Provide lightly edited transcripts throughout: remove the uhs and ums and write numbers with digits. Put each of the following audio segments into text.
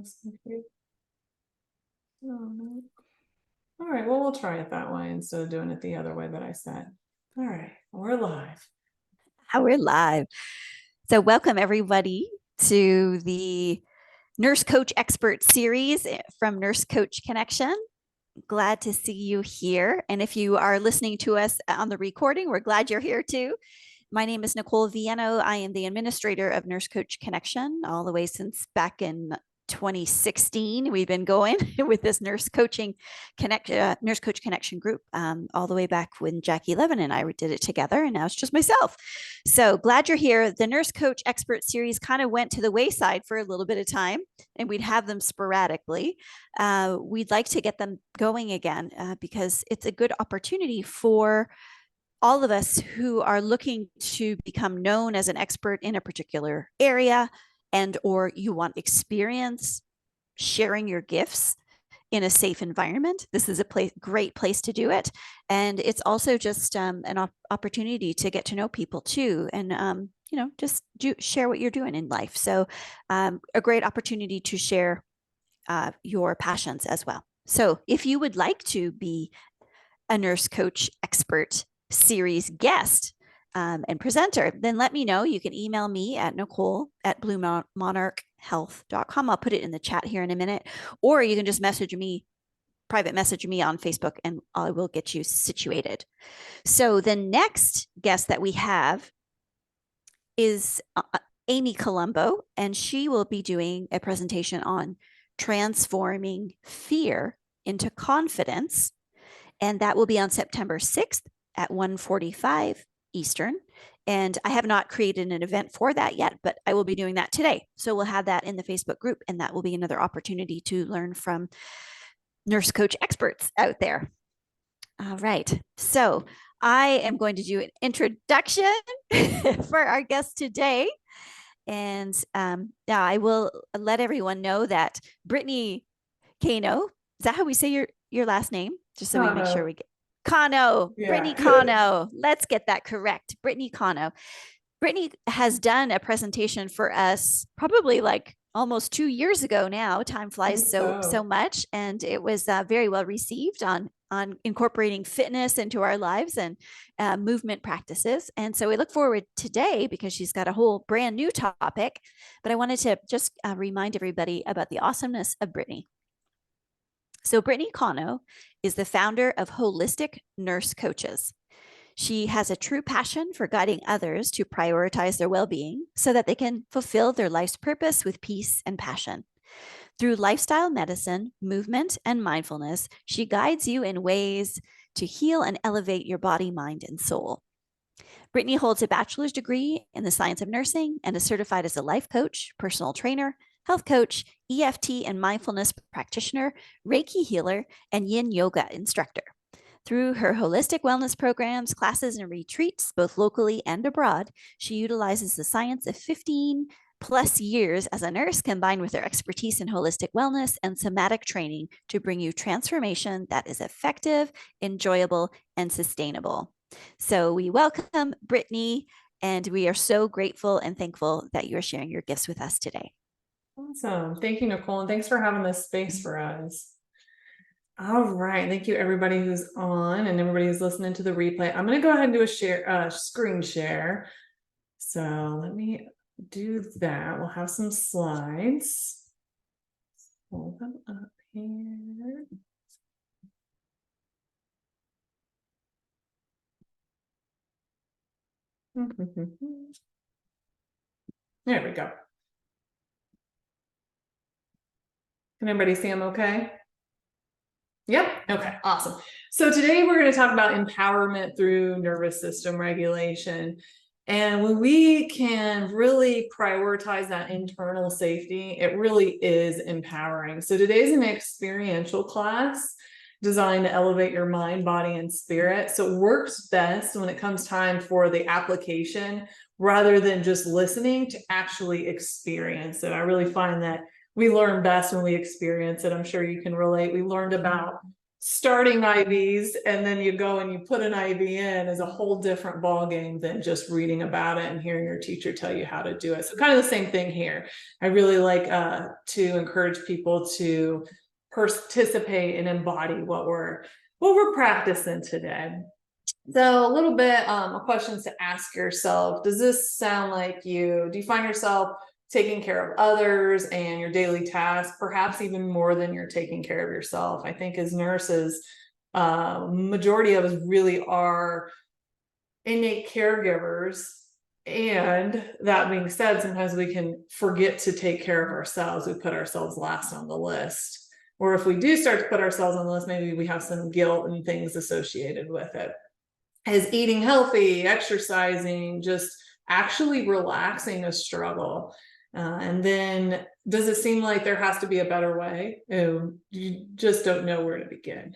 Oh, no. All right, well, we'll try it that way instead of doing it the other way that I said. All right, we're live. We're live. So, welcome everybody to the Nurse Coach Expert Series from Nurse Coach Connection. Glad to see you here. And if you are listening to us on the recording, we're glad you're here too. My name is Nicole Viano. I am the administrator of Nurse Coach Connection all the way since back in 2016. We've been going with this Nurse Coach Connection group all the way back when Jackie Levin and I did it together, and now it's just myself. So glad you're here. The Nurse Coach Expert Series kind of went to the wayside for a little bit of time, and we'd have them sporadically. We'd like to get them going again because it's a good opportunity for all of us who are looking to become known as an expert in a particular area, and or you want experience sharing your gifts in a safe environment. This is a great place to do it. And it's also just an opportunity to get to know people too. And, just share what you're doing in life. So a great opportunity to share your passions as well. So if you would like to be a Nurse Coach Expert Series guest and presenter, then let me know. You can email me at nicole@bluemonarchhealth.com. I'll put it in the chat here in a minute, or you can just private message me on Facebook, and I will get you situated. So the next guest that we have is Amy Colombo, and she will be doing a presentation on transforming fear into confidence. And that will be on September 6th at 1:45 Eastern. And I have not created an event for that yet, but I will be doing that today. So we'll have that in the Facebook group, and that will be another opportunity to learn from nurse coach experts out there. All right. So I am going to do an introduction for our guest today. And now I will let everyone know that Brittany Cano, is that how we say your last name? Just so we make sure we get Cano, yeah. Brittany Cano. Let's get that correct. Brittany Cano. Brittany has done a presentation for us probably like almost 2 years ago now. Time flies so much, and it was very well received on incorporating fitness into our lives and movement practices. And so we look forward today because she's got a whole brand new topic. But I wanted to just remind everybody about the awesomeness of Brittany. So Brittany Cano is the founder of Holistic Nurse Coaches. She has a true passion for guiding others to prioritize their well-being so that they can fulfill their life's purpose with peace and passion. Through lifestyle medicine, movement, and mindfulness, she guides you in ways to heal and elevate your body, mind, and soul. Brittany holds a bachelor's degree in the science of nursing and is certified as a life coach, personal trainer, health coach, EFT and mindfulness practitioner, Reiki healer, and yin yoga instructor. Through her holistic wellness programs, classes, and retreats, both locally and abroad, she utilizes the science of 15 plus years as a nurse combined with her expertise in holistic wellness and somatic training to bring you transformation that is effective, enjoyable, and sustainable. So we welcome Brittany, and we are so grateful and thankful that you're sharing your gifts with us today. Awesome. Thank you, Nicole. And thanks for having this space for us. All right. Thank you, everybody who's on and everybody who's listening to the replay. I'm going to go ahead and do a screen share. So let me do that. We'll have some slides. Hold them up here. There we go. Can everybody see them okay? Yep. Okay, awesome. So today we're going to talk about empowerment through nervous system regulation. And when we can really prioritize that internal safety, it really is empowering. So today's an experiential class designed to elevate your mind, body, and spirit. So it works best when it comes time for the application rather than just listening to actually experience it. I really find that we learn best when we experience it. I'm sure you can relate. We learned about starting IVs and then you go and you put an IV in is a whole different ballgame than just reading about it and hearing your teacher tell you how to do it. So kind of the same thing here. I really like to encourage people to participate and embody what we're practicing today. So a little bit of questions to ask yourself. Does this sound like you? Do you find yourself taking care of others and your daily tasks, perhaps even more than you're taking care of yourself? I think as nurses, majority of us really are innate caregivers. And that being said, sometimes we can forget to take care of ourselves. We put ourselves last on the list. Or if we do start to put ourselves on the list, maybe we have some guilt and things associated with it. Is eating healthy, exercising, just actually relaxing a struggle? And then does it seem like there has to be a better way? You just don't know where to begin.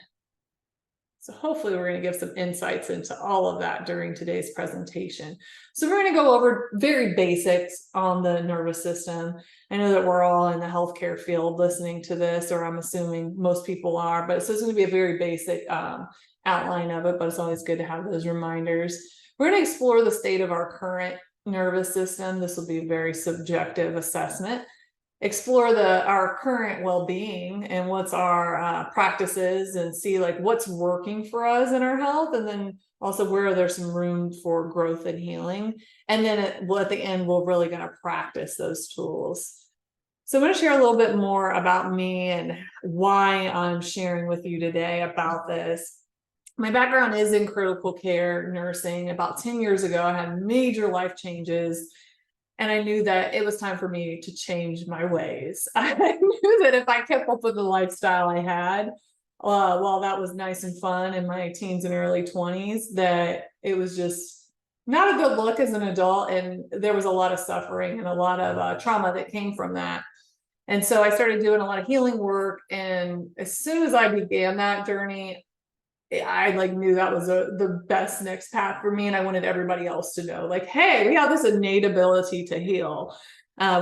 So hopefully we're going to give some insights into all of that during today's presentation. So we're going to go over very basics on the nervous system. I know that we're all in the healthcare field listening to this, or I'm assuming most people are, but so it's going to be a very basic outline of it, but it's always good to have those reminders. We're going to explore the state of our current nervous system. This will be a very subjective assessment. Explore our current well-being and what's our practices, and see like what's working for us in our health, and then also where there's some room for growth and healing. And then at the end, we're really going to practice those tools. So I'm going to share a little bit more about me and why I'm sharing with you today about this. My background is in critical care nursing. About 10 years ago, I had major life changes, and I knew that it was time for me to change my ways. I knew that if I kept up with the lifestyle I had, while that was nice and fun in my teens and early 20s, that it was just not a good look as an adult, and there was a lot of suffering and a lot of trauma that came from that. And so I started doing a lot of healing work, and as soon as I began that journey, I like knew that was the best next path for me. And I wanted everybody else to know, like, hey, we have this innate ability to heal,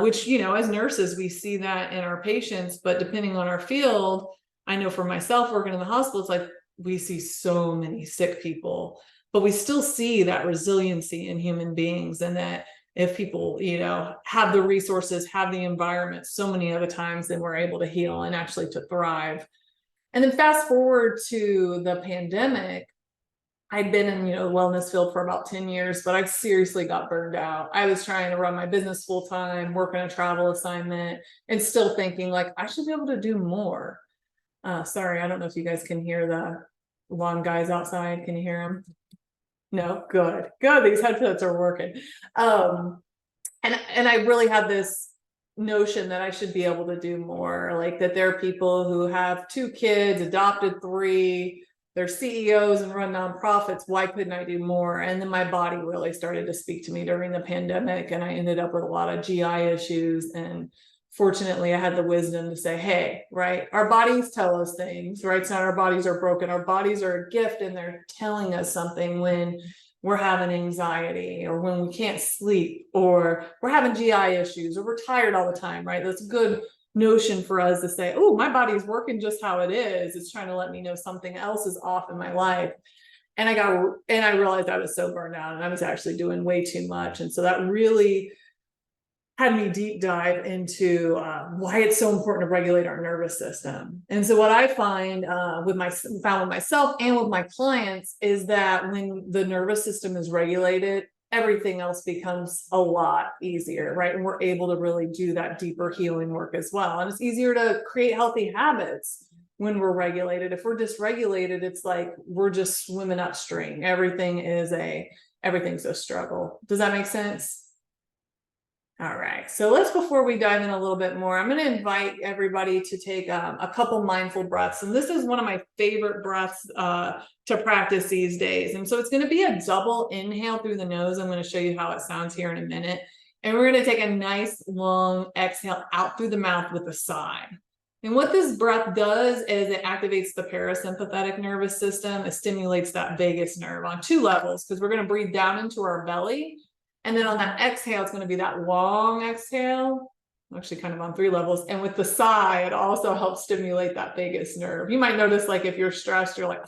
which, you know, as nurses, we see that in our patients, but depending on our field, I know for myself working in the hospital, it's like we see so many sick people, but we still see that resiliency in human beings. And that if people, you know, have the resources, have the environment, so many other times, then we're able to heal and actually to thrive. And then fast forward to the pandemic, I'd been in, you know, the wellness field for about 10 years, but I seriously got burned out. I was trying to run my business full time, work on a travel assignment, and still thinking like I should be able to do more. Sorry, I don't know if you guys can hear the lawn guys outside. Can you hear them? No, good. These headphones are working. And I really had this notion that I should be able to do more, like that there are people who have 2 kids, adopted 3, they're CEOs and run nonprofits. Why couldn't I do more? And then my body really started to speak to me during the pandemic, and I ended up with a lot of GI issues. And fortunately, I had the wisdom to say, hey, right, our bodies tell us things, right? It's not our bodies are broken. Our bodies are a gift, and they're telling us something when we're having anxiety, or when we can't sleep, or we're having GI issues, or we're tired all the time, right? That's a good notion for us to say, oh, my body's working just how it is. It's trying to let me know something else is off in my life. And I realized I was so burned out, and I was actually doing way too much. And so that really had me deep dive into why it's so important to regulate our nervous system. And so what I find with myself and with my clients is that when the nervous system is regulated, everything else becomes a lot easier, right? And we're able to really do that deeper healing work as well. And it's easier to create healthy habits when we're regulated. If we're dysregulated, it's like we're just swimming upstream. Everything's a struggle. Does that make sense? All right, so before we dive in a little bit more, I'm going to invite everybody to take a couple mindful breaths. And this is one of my favorite breaths to practice these days. And so it's going to be a double inhale through the nose. I'm going to show you how it sounds here in a minute. And we're going to take a nice long exhale out through the mouth with a sigh. And what this breath does is it activates the parasympathetic nervous system. It stimulates that vagus nerve on 2 levels, because we're going to breathe down into our belly. And then on that exhale, it's going to be that long exhale. actually kind of on 3 levels. And with the sigh, it also helps stimulate that vagus nerve. You might notice, like, if you're stressed, you're like,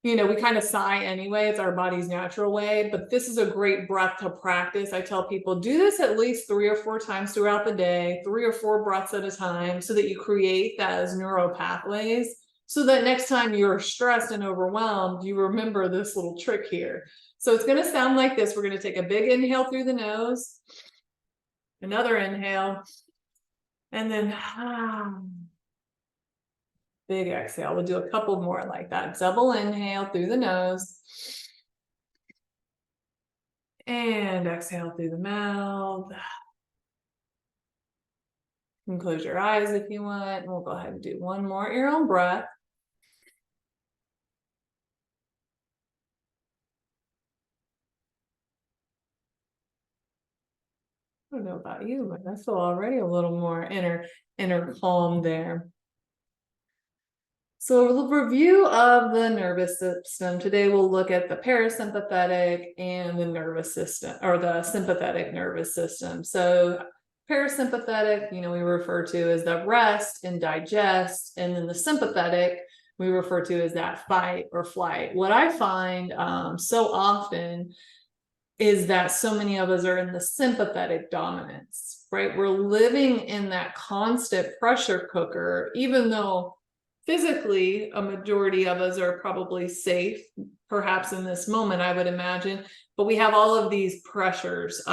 we kind of sigh anyway. It's our body's natural way, but this is a great breath to practice. I tell people, do this at least 3 or 4 times throughout the day, 3 or 4 breaths at a time, so that you create those neural pathways, so that next time you're stressed and overwhelmed, you remember this little trick here. So it's going to sound like this. We're going to take a big inhale through the nose, another inhale, and then big exhale. We'll do a couple more like that. Double inhale through the nose. And exhale through the mouth. You can close your eyes if you want. And we'll go ahead and do one more your own breath. I don't know about you, but I feel already a little more inner calm there. So a review of the nervous system. Today we'll look at the parasympathetic and the nervous system, or the sympathetic nervous system. So parasympathetic, we refer to as the rest and digest, and then the sympathetic we refer to as that fight or flight. What I find so often is that so many of us are in the sympathetic dominance, right? We're living in that constant pressure cooker, even though physically a majority of us are probably safe, perhaps in this moment, I would imagine, but we have all of these pressures,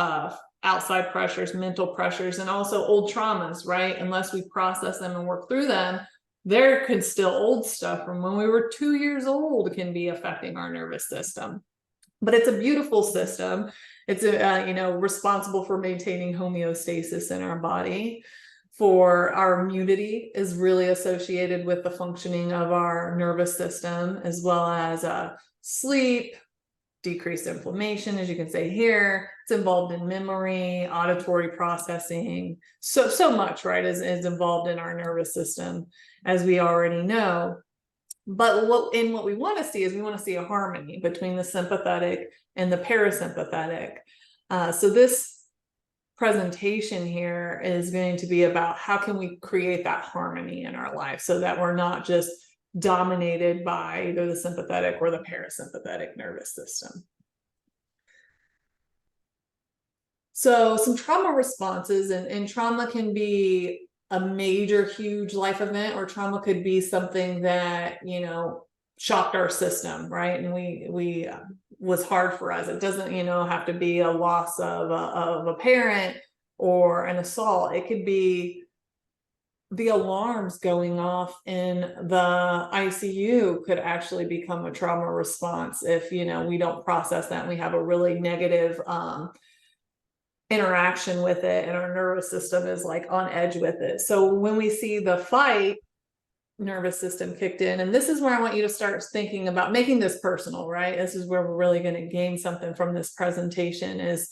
outside pressures, mental pressures, and also old traumas, right? Unless we process them and work through them, there could still old stuff from when we were 2 years old can be affecting our nervous system. But it's a beautiful system. It's responsible for maintaining homeostasis in our body. For our immunity is really associated with the functioning of our nervous system, as well as sleep, decreased inflammation, as you can say here. It's involved in memory, auditory processing, so much, right, is involved in our nervous system, as we already know. But what we want to see is we want to see a harmony between the sympathetic and the parasympathetic. So this presentation here is going to be about how can we create that harmony in our life so that we're not just dominated by either the sympathetic or the parasympathetic nervous system. So some trauma responses, and trauma can be a major, huge life event, or trauma could be something that, shocked our system, right? And we was hard for us. It doesn't, have to be a loss of a parent or an assault. It could be the alarms going off in the ICU could actually become a trauma response if, we don't process that and we have a really negative interaction with it, and our nervous system is like on edge with it. So when we see the fight nervous system kicked in, and this is where I want you to start thinking about making this personal, right? This is where we're really going to gain something from this presentation, is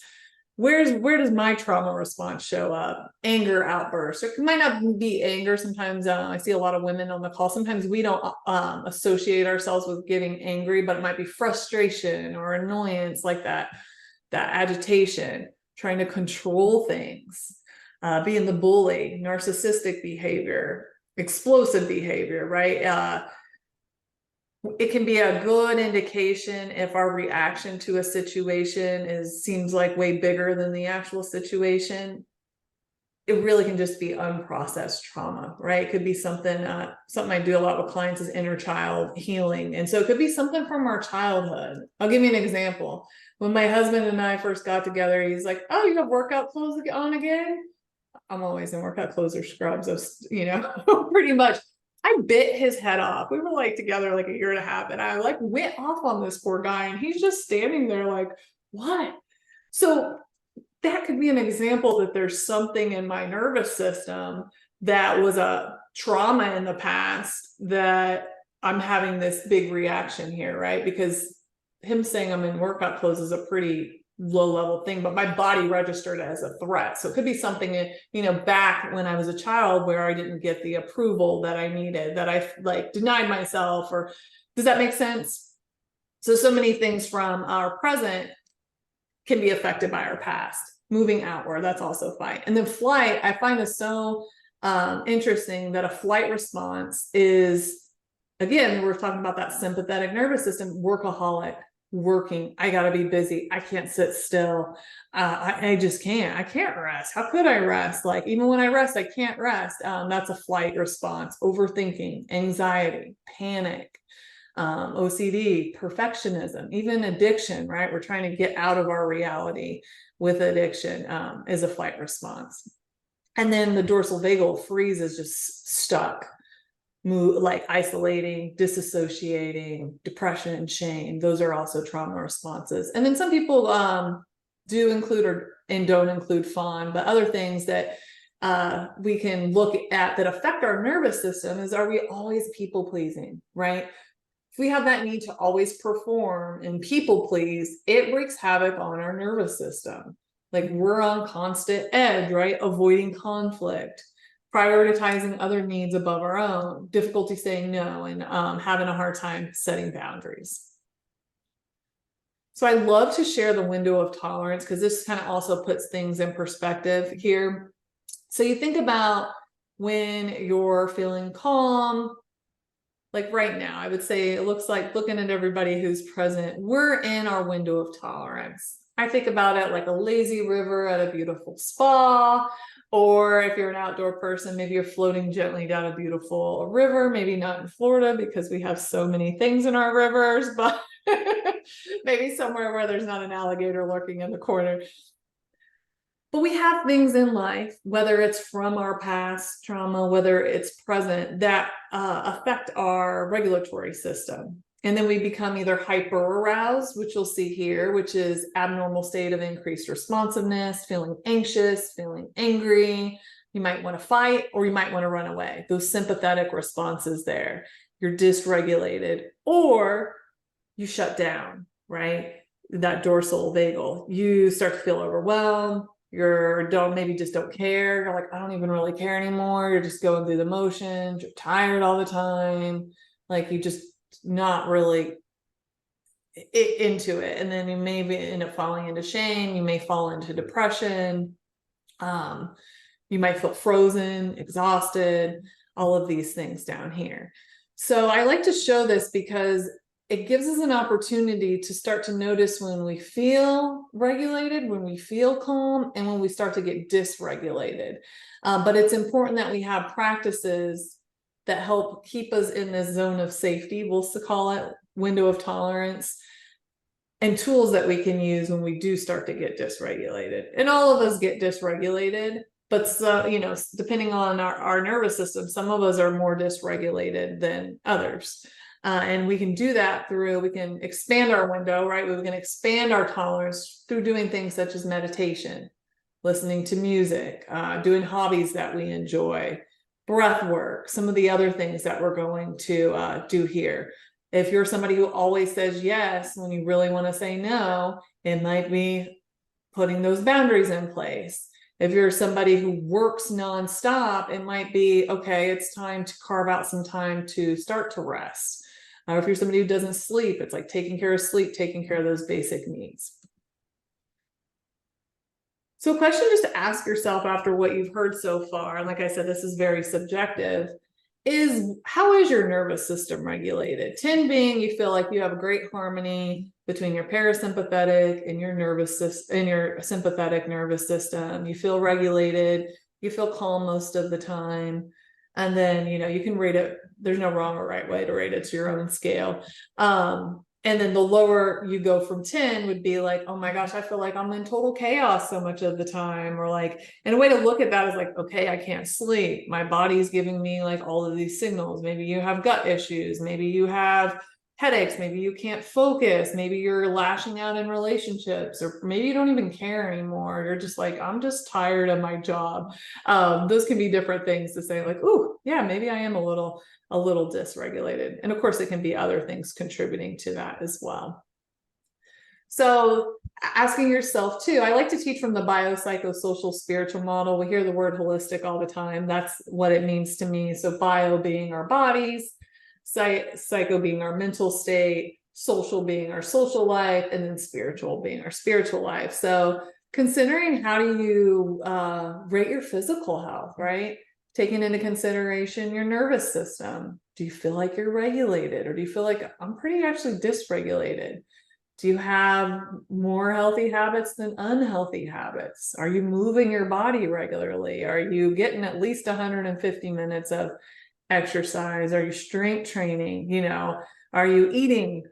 where does my trauma response show up? Anger outbursts. It might not be anger. Sometimes I see a lot of women on the call. Sometimes we don't associate ourselves with getting angry, but it might be frustration or annoyance, like that agitation, trying to control things, being the bully, narcissistic behavior, explosive behavior, right? It can be a good indication if our reaction to a situation seems like way bigger than the actual situation. It really can just be unprocessed trauma, right? It could be something I do a lot with clients is inner child healing. And so it could be something from our childhood. I'll give you an example. When my husband and I first got together, he's like, "Oh, you have workout clothes on again?" I'm always in workout clothes or scrubs, pretty much. I bit his head off. We were like together like a year and a half, and I like went off on this poor guy, and he's just standing there like, what? So that could be an example that there's something in my nervous system that was a trauma in the past that I'm having this big reaction here, right? Because him saying I'm in workout clothes is a pretty low level thing, but my body registered as a threat. So it could be something, back when I was a child where I didn't get the approval that I needed, that I like denied myself, or does that make sense? So many things from our present can be affected by our past. moving outward. That's also fight. And then flight, I find this so interesting that a flight response is, again, we're talking about that sympathetic nervous system, workaholic, working. I got to be busy. I can't sit still. I just can't. I can't rest. How could I rest? Like, even when I rest, I can't rest. That's a flight response. Overthinking, anxiety, panic, OCD, perfectionism, even addiction, right? We're trying to get out of our reality with addiction, is a flight response. And then the dorsal vagal freeze is just stuck, like isolating, disassociating, depression, shame. Those are also trauma responses. And then some people do include and don't include fawn, but other things that we can look at that affect our nervous system is, are we always people pleasing, right? If we have that need to always perform and people please, it wreaks havoc on our nervous system. Like, we're on constant edge, right? Avoiding conflict, prioritizing other needs above our own, difficulty saying no, and having a hard time setting boundaries. So I love to share the window of tolerance, because this kind of also puts things in perspective here. So you think about when you're feeling calm, like right now, I would say it looks like, looking at everybody who's present, we're in our window of tolerance. I think about it like a lazy river at a beautiful spa, or if you're an outdoor person, maybe you're floating gently down a beautiful river, maybe not in Florida because we have so many things in our rivers, but maybe somewhere where there's not an alligator lurking in the corner. But we have things in life, whether it's from our past trauma, whether it's present, that affect our regulatory system. And then we become either hyper aroused, which you'll see here, which is abnormal state of increased responsiveness, feeling anxious, feeling angry. You might want to fight, or you might want to run away. Those sympathetic responses there. You're dysregulated, or you shut down, right? That dorsal vagal. You start to feel overwhelmed. Maybe just don't care. You're like, I don't even really care anymore. You're just going through the motions. You're tired all the time. Like, you just not really into it. And then you maybe end up falling into shame. You may fall into depression. You might feel frozen, exhausted, all of these things down here. So I like to show this because it gives us an opportunity to start to notice when we feel regulated, when we feel calm, and when we start to get dysregulated. But it's important that we have practices that help keep us in this zone of safety, we'll call it window of tolerance, and tools that we can use when we do start to get dysregulated. And all of us get dysregulated, but so, depending on our nervous system, some of us are more dysregulated than others. And we can do that we can expand our window, right? We can expand our tolerance through doing things such as meditation, listening to music, doing hobbies that we enjoy, breath work, some of the other things that we're going to do here. If you're somebody who always says yes when you really want to say no, it might be putting those boundaries in place. If you're somebody who works nonstop, it might be, okay, it's time to carve out some time to start to rest. Or if you're somebody who doesn't sleep, it's like taking care of sleep, taking care of those basic needs. So a question just to ask yourself after what you've heard so far, and like I said, this is very subjective, is how is your nervous system regulated? 10 being you feel like you have a great harmony between your parasympathetic and your nervous system and your sympathetic nervous system. You feel regulated, you feel calm most of the time. And then, you can rate it. There's no wrong or right way to rate it, to your own scale. And then the lower you go from 10 would be like, oh my gosh, I feel like I'm in total chaos so much of the time. Or like, and a way to look at that is like, okay, I can't sleep. My body's giving me like all of these signals. Maybe you have gut issues. Maybe you have headaches. Maybe you can't focus. Maybe you're lashing out in relationships, or maybe you don't even care anymore. You're just like, I'm just tired of my job. Those can be different things to say like, oh yeah, maybe I am a little dysregulated. And of course it can be other things contributing to that as well. So asking yourself too, I like to teach from the biopsychosocial spiritual model. We hear the word holistic all the time. That's what it means to me. So bio being our bodies, psycho being our mental state, social being our social life, and then spiritual being our spiritual life. So considering how do you rate your physical health, right? Taking into consideration your nervous system. Do you feel like you're regulated, or do you feel like I'm pretty actually dysregulated? Do you have more healthy habits than unhealthy habits? Are you moving your body regularly? Are you getting at least 150 minutes of exercise? Are you strength training? You know, are you eating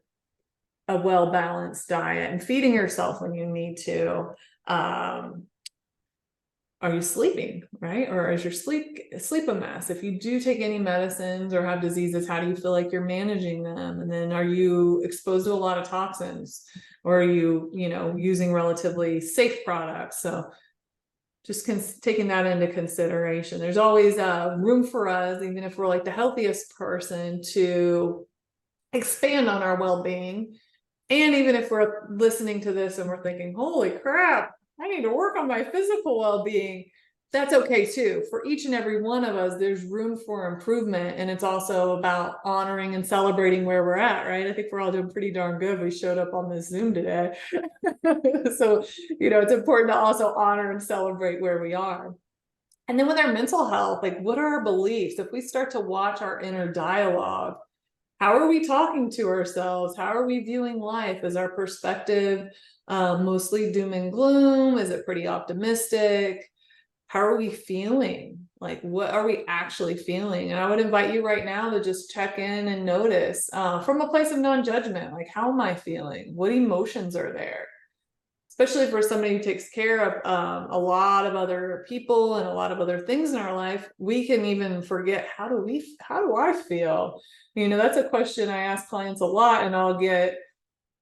a well-balanced diet and feeding yourself when you need to? Are you sleeping, right? Or is your sleep a mess? If you do take any medicines or have diseases, how do you feel like you're managing them? And then are you exposed to a lot of toxins, or are you, you know, using relatively safe products? So just taking that into consideration. There's always room for us, even if we're like the healthiest person, to expand on our well-being. And even if we're listening to this and we're thinking, holy crap, I need to work on my physical well-being, that's okay too. For each and every one of us, there's room for improvement. And it's also about honoring and celebrating where we're at, right? I think we're all doing pretty darn good. We showed up on this Zoom today. So, you know, it's important to also honor and celebrate where we are. And then with our mental health, like, what are our beliefs? If we start to watch our inner dialogue, how are we talking to ourselves? How are we viewing life? Is our perspective mostly doom and gloom? Is it pretty optimistic? How are we feeling? Like, what are we actually feeling? And I would invite you right now to just check in and notice from a place of non-judgment, like, how am I feeling? What emotions are there? Especially if we're somebody who takes care of a lot of other people and a lot of other things in our life, we can even forget, how do I feel? You know, that's a question I ask clients a lot, and I'll get,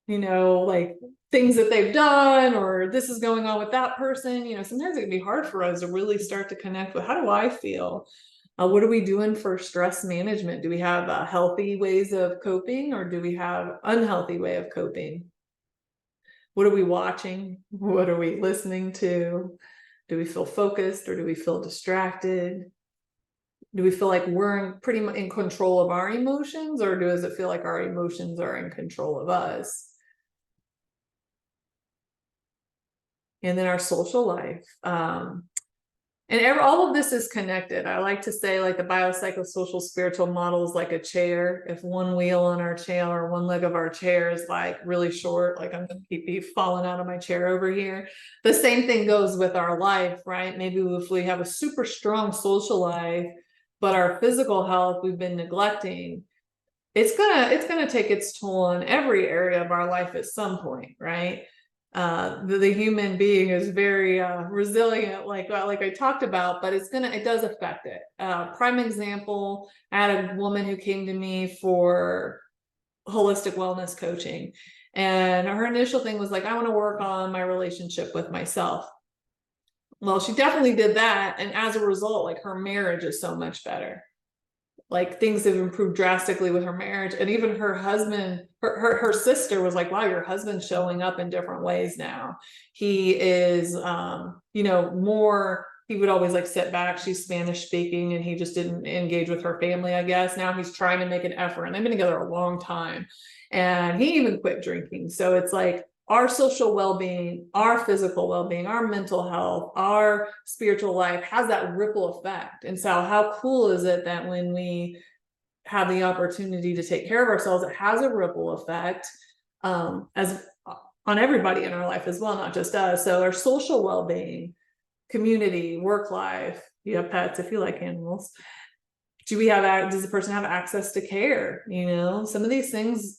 you know, like things that they've done, or this is going on with that person. You know, sometimes it can be hard for us to really start to connect with, how do I feel? What are we doing for stress management? Do we have healthy ways of coping, or do we have unhealthy way of coping? What are we watching? What are we listening to? Do we feel focused, or do we feel distracted? Do we feel like we're pretty much in control of our emotions, or does it feel like our emotions are in control of us? And then our social life. And all of this is connected. I like to say, like, the biopsychosocial spiritual model is like a chair. If one wheel on our chair, or one leg of our chair, is like really short, like I'm going to keep falling out of my chair over here. The same thing goes with our life, right? Maybe if we have a super strong social life, but our physical health we've been neglecting, it's gonna take its toll on every area of our life at some point, right? The human being is very resilient, like I talked about, but it does affect it. Prime example, I had a woman who came to me for holistic wellness coaching, and her initial thing was like, I want to work on my relationship with myself. Well, she definitely did that, and as a result, like, her marriage is so much better. Like, things have improved drastically with her marriage. And even her husband, her sister was like, wow, your husband's showing up in different ways now. He is you know, more, he would always like sit back, she's Spanish speaking, and he just didn't engage with her family, I guess. Now he's trying to make an effort, and they've been together a long time, and he even quit drinking. So it's like, our social well-being, our physical well-being, our mental health, our spiritual life has that ripple effect. And so how cool is it that when we have the opportunity to take care of ourselves, it has a ripple effect as on everybody in our life as well, not just us. So our social well-being, community, work life, you have pets if you like animals. Does the person have access to care? You know, some of these things,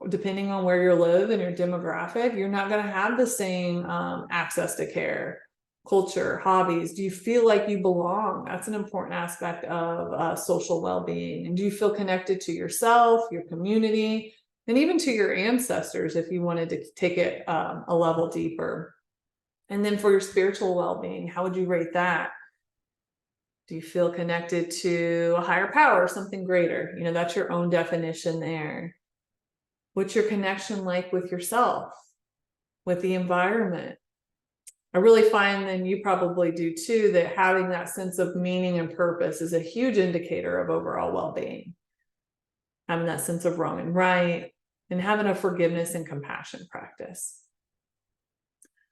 depending on where you live and your demographic, you're not going to have the same access to care, culture, hobbies. Do you feel like you belong? That's an important aspect of social well-being. And do you feel connected to yourself, your community, and even to your ancestors if you wanted to take it a level deeper? And then for your spiritual well-being, how would you rate that? Do you feel connected to a higher power, something greater? You know, that's your own definition there. What's your connection like with yourself, with the environment? I really find, and you probably do too, that having that sense of meaning and purpose is a huge indicator of overall well-being. Having that sense of wrong and right, and having a forgiveness and compassion practice.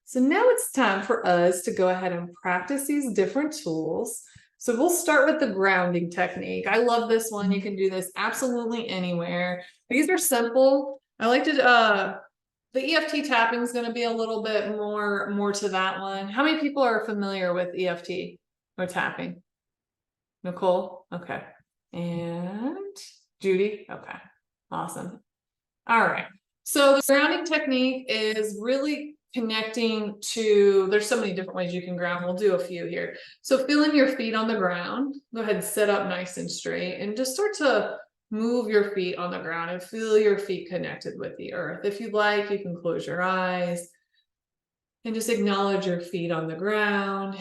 So now it's time for us to go ahead and practice these different tools. So we'll start with the grounding technique. I love this one. You can do this absolutely anywhere. These are simple. I like to, the EFT tapping is going to be a little bit more to that one. How many people are familiar with EFT or tapping? Nicole? Okay. And Judy? Okay. Awesome. All right. So the grounding technique is really connecting to, there's so many different ways you can ground. We'll do a few here. So feeling your feet on the ground, go ahead and sit up nice and straight and just start to move your feet on the ground and feel your feet connected with the earth. If you'd like, you can close your eyes and just acknowledge your feet on the ground.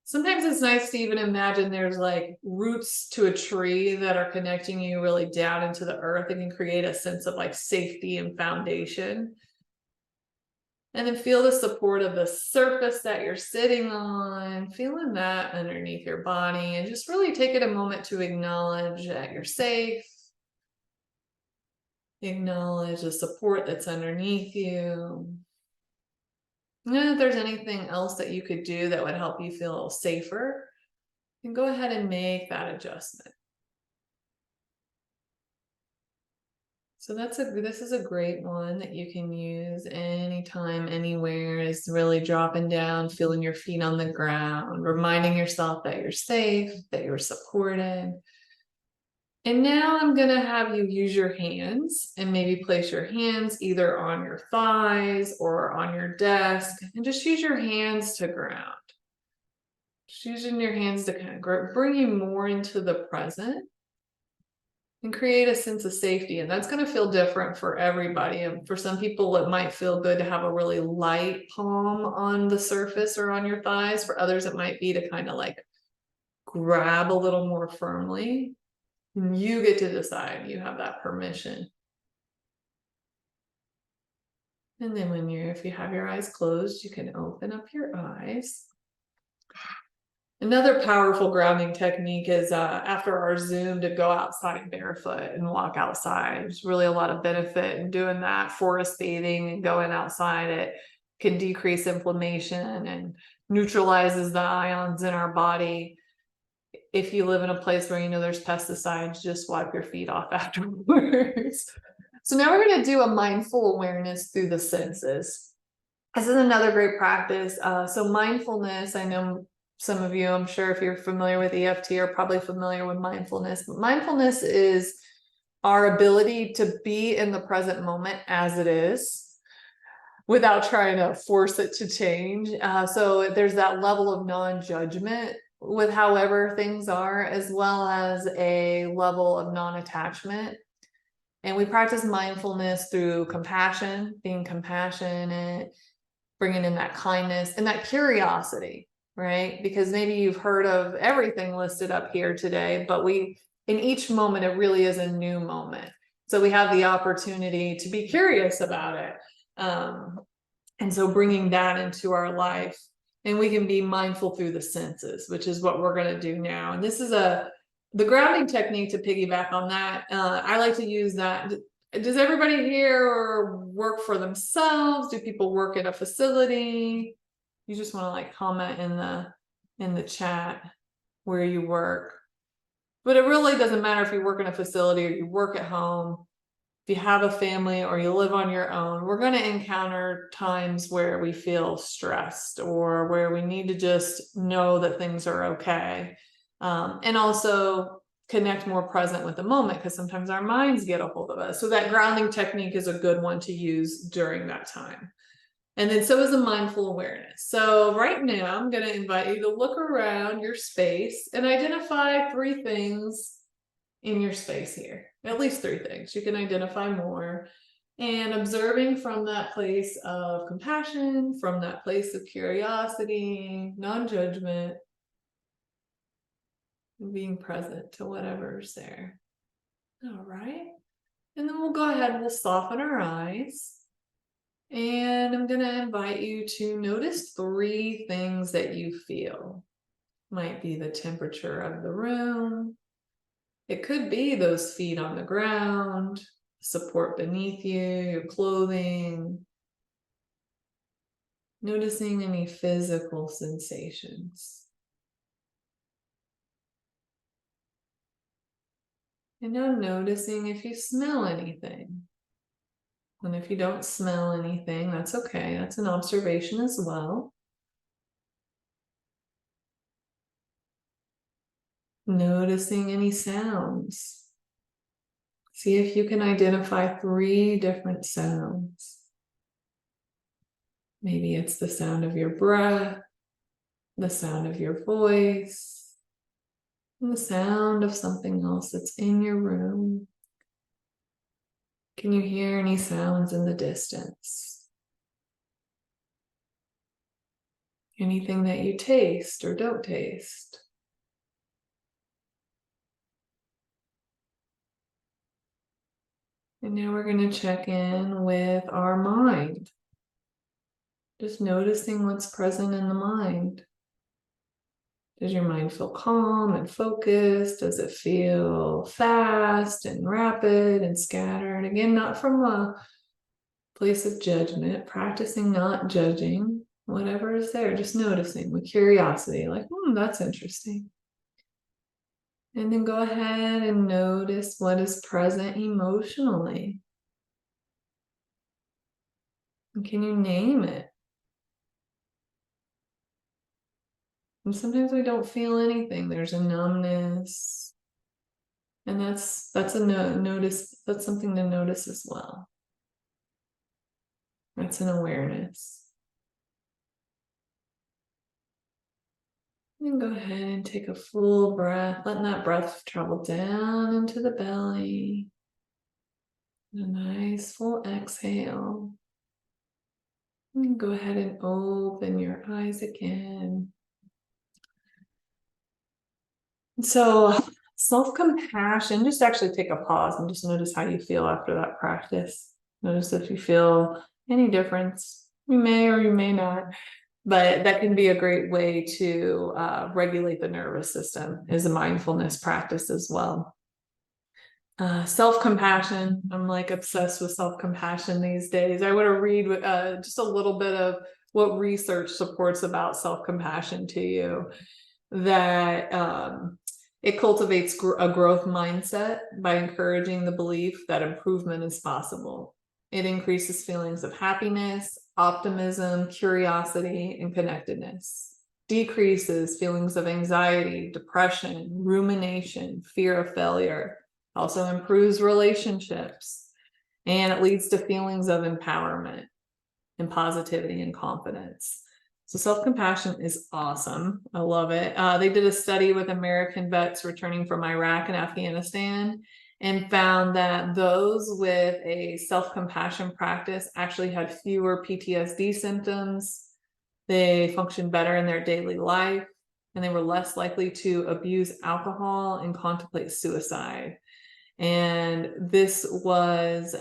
Sometimes it's nice to even imagine there's like roots to a tree that are connecting you really down into the earth and can create a sense of like safety and foundation. And then feel the support of the surface that you're sitting on, feeling that underneath your body, and just really take it a moment to acknowledge that you're safe. Acknowledge the support that's underneath you. And if there's anything else that you could do that would help you feel safer, then go ahead and make that adjustment. So this is a great one that you can use anytime, anywhere. Is really dropping down, feeling your feet on the ground, reminding yourself that you're safe, that you're supported. And now I'm going to have you use your hands and maybe place your hands either on your thighs or on your desk, and just use your hands to ground. Just using your hands to kind of bring you more into the present and create a sense of safety. And that's going to feel different for everybody. And for some people, it might feel good to have a really light palm on the surface or on your thighs. For others, it might be to kind of like grab a little more firmly. You get to decide. You have that permission. And then if you have your eyes closed, you can open up your eyes. Another powerful grounding technique is after our Zoom to go outside barefoot and walk outside. There's really a lot of benefit in doing that. Forest bathing and going outside, it can decrease inflammation and neutralizes the ions in our body. If you live in a place where you know there's pesticides, just wipe your feet off afterwards. So now we're going to do a mindful awareness through the senses. This is another great practice. So mindfulness, I know some of you, I'm sure if you're familiar with EFT, are probably familiar with mindfulness. But mindfulness is our ability to be in the present moment as it is, without trying to force it to change. So there's that level of non-judgment with however things are, as well as a level of non-attachment. And we practice mindfulness through compassion, being compassionate, bringing in that kindness and that curiosity, right? Because maybe you've heard of everything listed up here today, but in each moment, it really is a new moment. So we have the opportunity to be curious about it. And so bringing that into our life, and we can be mindful through the senses, which is what we're going to do now. And this is the grounding technique to piggyback on that. I like to use that. Does everybody here work for themselves? Do people work at a facility? You just want to like comment in the chat where you work. But it really doesn't matter if you work in a facility or you work at home. If you have a family or you live on your own, we're going to encounter times where we feel stressed or where we need to just know that things are okay. And also connect more present with the moment, because sometimes our minds get a hold of us. So that grounding technique is a good one to use during that time. And then so is a mindful awareness. So right now I'm going to invite you to look around your space and identify 3 things in your space here. At least 3 things. You can identify more. And observing from that place of compassion, from that place of curiosity, non-judgment, being present to whatever's there. All right. And then we'll go ahead, we'll soften our eyes. And I'm going to invite you to notice 3 things that you feel. Might be the temperature of the room. It could be those feet on the ground, support beneath you, your clothing. Noticing any physical sensations. And now noticing if you smell anything. And if you don't smell anything, that's okay. That's an observation as well. Noticing any sounds. See if you can identify 3 different sounds. Maybe it's the sound of your breath, the sound of your voice, and the sound of something else that's in your room. Can you hear any sounds in the distance? Anything that you taste or don't taste? And now we're going to check in with our mind. Just noticing what's present in the mind. Does your mind feel calm and focused? Does it feel fast and rapid and scattered? Again, not from a place of judgment, practicing not judging. Whatever is there, just noticing with curiosity, like, that's interesting. And then go ahead and notice what is present emotionally. And can you name it? And sometimes we don't feel anything. There's a numbness. And that's a notice. That's something to notice as well. That's an awareness. And go ahead and take a full breath, letting that breath travel down into the belly. A nice full exhale. And go ahead and open your eyes again. So self-compassion, just actually take a pause and just notice how you feel after that practice. Notice if you feel any difference. You may or you may not, but that can be a great way to regulate the nervous system, is a mindfulness practice as well. Self-compassion. I'm like obsessed with self-compassion these days. I want to read just a little bit of what research supports about self-compassion to you. That it cultivates a growth mindset by encouraging the belief that improvement is possible. It increases feelings of happiness, optimism, curiosity, and connectedness. Decreases feelings of anxiety, depression, rumination, fear of failure. Also improves relationships, and it leads to feelings of empowerment and positivity and confidence. So self-compassion is awesome. I love it. They did a study with American vets returning from Iraq and Afghanistan and found that those with a self-compassion practice actually had fewer PTSD symptoms. They functioned better in their daily life, and they were less likely to abuse alcohol and contemplate suicide. And this was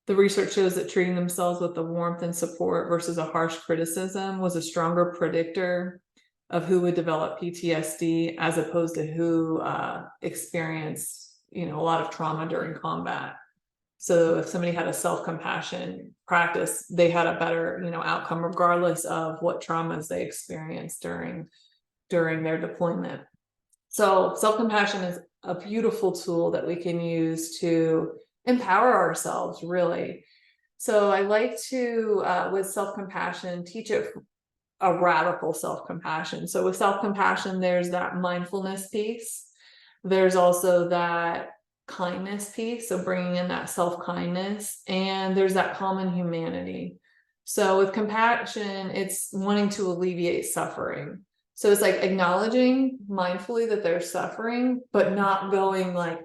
the research shows that treating themselves with the warmth and support versus a harsh criticism was a stronger predictor of who would develop PTSD, as opposed to who experienced, a lot of trauma during combat. So if somebody had a self-compassion practice, they had a better, outcome regardless of what traumas they experienced during their deployment. So self-compassion is a beautiful tool that we can use to empower ourselves, really. So I like to, with self-compassion, teach it a radical self-compassion. So with self-compassion, there's that mindfulness piece. There's also that kindness piece, so bringing in that self-kindness, and there's that common humanity. So with compassion, it's wanting to alleviate suffering. So it's like acknowledging mindfully that they're suffering, but not going like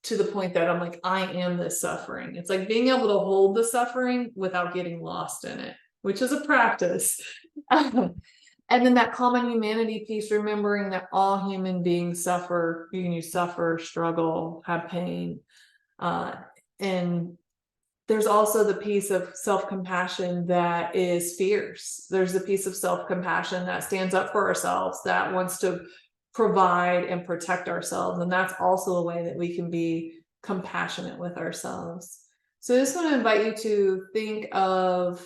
to the point that I'm like, I am this suffering. It's like being able to hold the suffering without getting lost in it, which is a practice. And then that common humanity piece, remembering that all human beings suffer. You suffer, struggle, have pain. And there's also the piece of self-compassion that is fierce. There's the piece of self-compassion that stands up for ourselves, that wants to provide and protect ourselves. And that's also a way that we can be compassionate with ourselves. So I just want to invite you to think of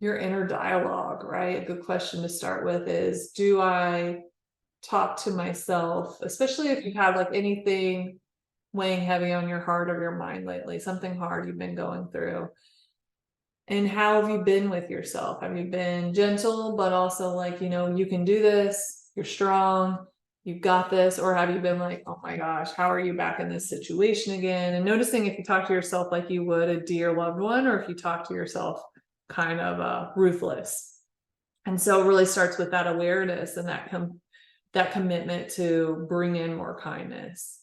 your inner dialogue, right? A good question to start with is, do I talk to myself, especially if you've had like anything weighing heavy on your heart or your mind lately, something hard you've been going through. And how have you been with yourself? Have you been gentle, but also like, you know, you can do this, you're strong, you've got this? Or have you been like, oh my gosh, how are you back in this situation again? And noticing if you talk to yourself like you would a dear loved one, or if you talk to yourself kind of ruthless. And so it really starts with that awareness and that commitment to bring in more kindness,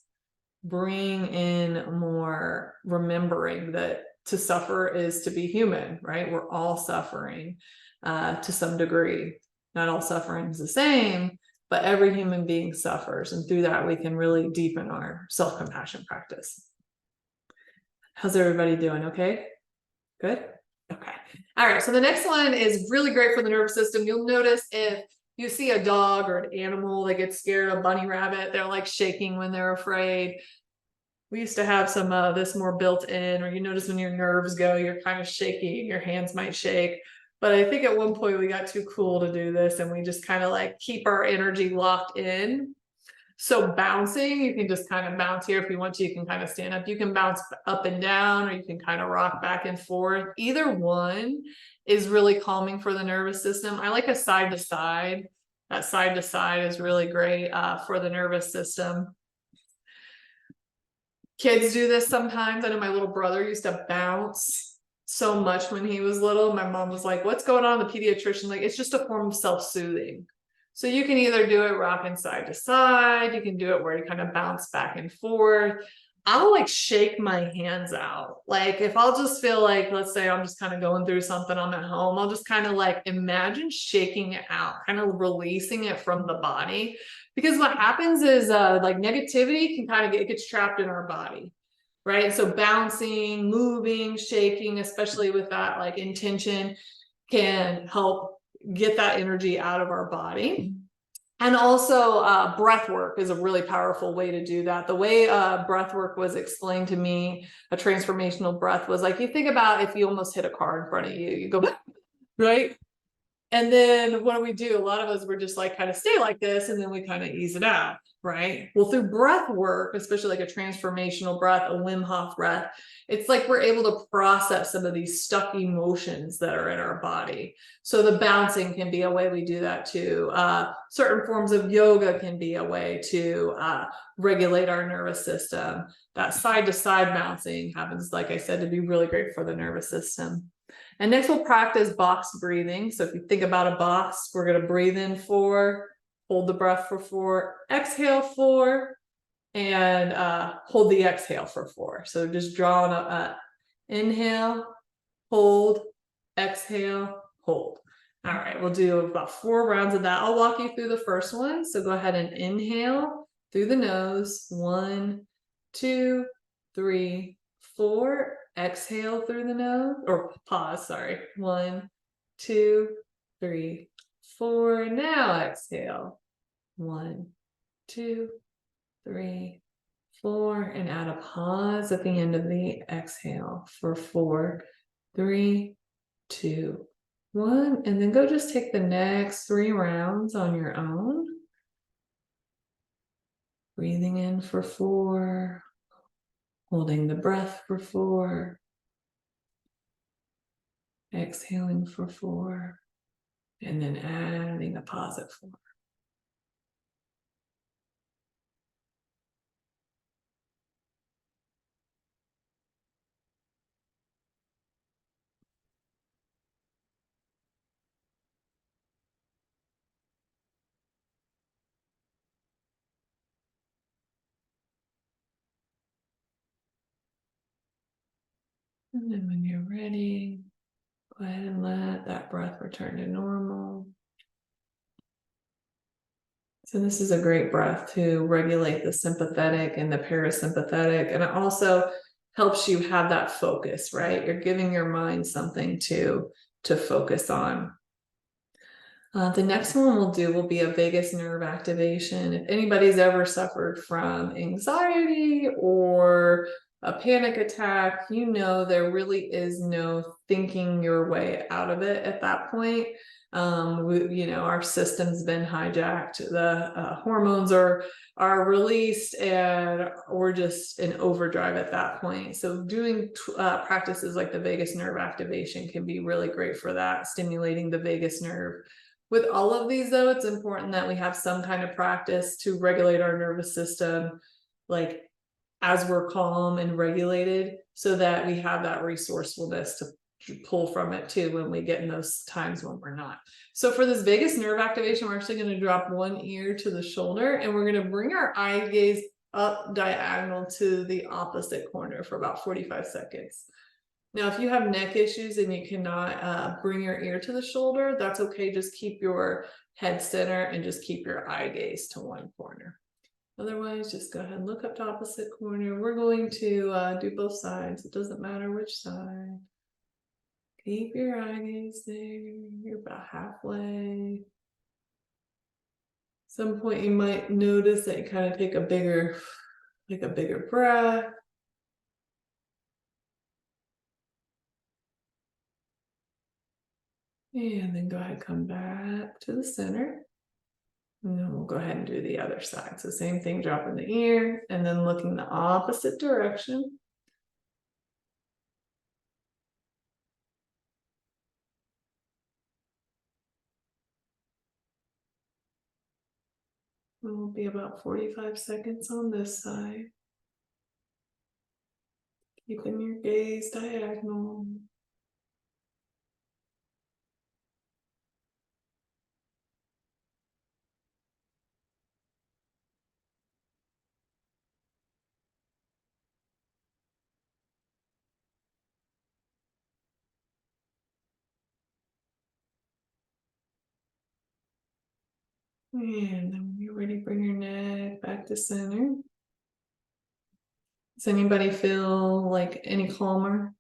bring in more remembering that to suffer is to be human, right? We're all suffering to some degree. Not all suffering is the same, but every human being suffers. And through that, we can really deepen our self-compassion practice. How's everybody doing? Okay? Good? Okay. All right. So the next one is really great for the nervous system. You'll notice if you see a dog or an animal that gets scared, a bunny rabbit, they're like shaking when they're afraid. We used to have some of this more built in, or you notice when your nerves go, you're kind of shaky, your hands might shake. But I think at one point we got too cool to do this, and we just kind of like keep our energy locked in. So bouncing, you can just kind of bounce here. If you want to, you can kind of stand up. You can bounce up and down, or you can kind of rock back and forth. Either one is really calming for the nervous system. I like a side to side. That side to side is really great for the nervous system. Kids do this sometimes. I know my little brother used to bounce so much when he was little. My mom was like, what's going on? The pediatrician, like, it's just a form of self-soothing. So you can either do it rocking side to side. You can do it where you kind of bounce back and forth. I'll like shake my hands out. Like if I'll just feel like, let's say I'm just kind of going through something, I'm at home, I'll just kind of like imagine shaking it out, kind of releasing it from the body. Because what happens is like negativity can kind of it gets trapped in our body, right? So bouncing, moving, shaking, especially with that like intention, can help get that energy out of our body. And also breath work is a really powerful way to do that. The way breath work was explained to me, a transformational breath, was like, you think about if you almost hit a car in front of you, you go, right? And then what do? A lot of us were just like kind of stay like this, and then we kind of ease it out, right? Well, through breath work, especially like a transformational breath, a Wim Hof breath, it's like we're able to process some of these stuck emotions that are in our body. So the bouncing can be a way we do that too. Certain forms of yoga can be a way to regulate our nervous system. That side to side bouncing happens, like I said, to be really great for the nervous system. And next we'll practice box breathing. So if you think about a box, we're going to breathe in 4, hold the breath for 4, exhale 4, and hold the exhale for 4. So just draw on a inhale, hold, exhale, hold. All right, we'll do about 4 rounds of that. I'll walk you through the first one. So go ahead and inhale through the nose. 1, 2, 3, 4. Exhale through the nose, or pause, sorry. 1, 2, 3, 4. Now exhale. 1, 2, 3, 4. And add a pause at the end of the exhale for 4, 3, 2, 1. And then go just take the next 3 rounds on your own. Breathing in for 4. Holding the breath for 4. Exhaling for 4. And then adding a pause at 4. And then when you're ready, go ahead and let that breath return to normal. So this is a great breath to regulate the sympathetic and the parasympathetic. And it also helps you have that focus, right? You're giving your mind something to focus on. The next one we'll do will be a vagus nerve activation. If anybody's ever suffered from anxiety or a panic attack, there really is no thinking your way out of it at that point. Our system's been hijacked. The hormones are released, and we're just in overdrive at that point. So doing practices like the vagus nerve activation can be really great for that, stimulating the vagus nerve. With all of these, though, it's important that we have some kind of practice to regulate our nervous system, like as we're calm and regulated, so that we have that resourcefulness to pull from it too when we get in those times when we're not. So for this vagus nerve activation, we're actually going to drop one ear to the shoulder, and we're going to bring our eye gaze up diagonal to the opposite corner for about 45 seconds. Now, if you have neck issues and you cannot bring your ear to the shoulder, that's okay. Just keep your head center and just keep your eye gaze to one corner. Otherwise, just go ahead and look up to opposite corner. We're going to do both sides. It doesn't matter which side. Keep your eye gaze there. You're about halfway. At some point, you might notice that you kind of take a bigger breath. And then go ahead, come back to the center. And then we'll go ahead and do the other side. So same thing, dropping the ear and then looking the opposite direction. It will be about 45 seconds on this side. Keeping your gaze diagonal. And then when you're ready, bring your neck back to center. Does anybody feel like any calmer?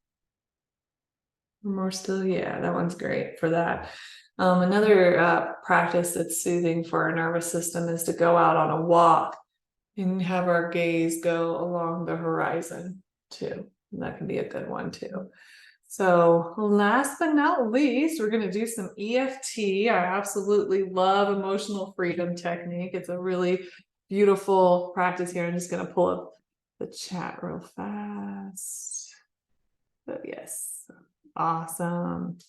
Or more still? Yeah, that one's great for that. Another practice that's soothing for our nervous system is to go out on a walk and have our gaze go along the horizon too. And that can be a good one too. So last but not least, we're going to do some EFT. I absolutely love emotional freedom technique. It's a really beautiful practice here. I'm just going to pull up the chat real fast. But yes, awesome.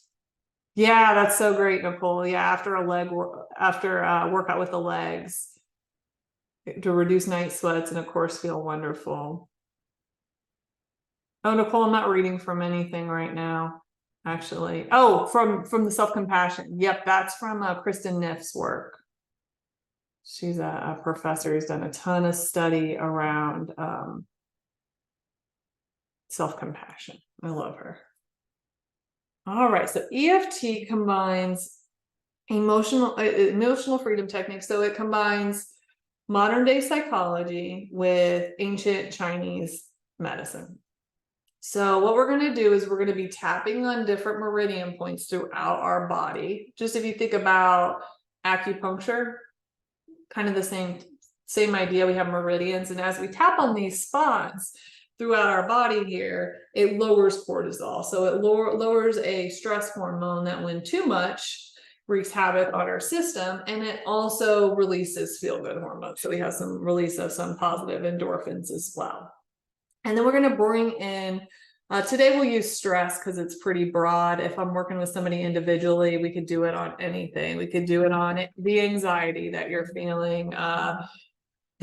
Yeah, that's so great, Nicole. Yeah, after workout with the legs to reduce night sweats and of course feel wonderful. Oh, Nicole, I'm not reading from anything right now, actually. Oh, from the self-compassion. Yep, that's from Kristen Niff's work. She's a professor who's done a ton of study around self-compassion. I love her. All right, so EFT combines emotional freedom techniques. So it combines modern day psychology with ancient Chinese medicine. So what we're going to do is we're going to be tapping on different meridian points throughout our body. Just if you think about acupuncture, kind of the same idea. We have meridians, and as we tap on these spots throughout our body here, it lowers cortisol. So it lowers a stress hormone that when too much wreaks havoc on our system, and it also releases feel-good hormones. So we have some release of some positive endorphins as well. And then we're going to bring in, today we'll use stress because it's pretty broad. If I'm working with somebody individually, we could do it on anything. We could do it on the anxiety that you're feeling, the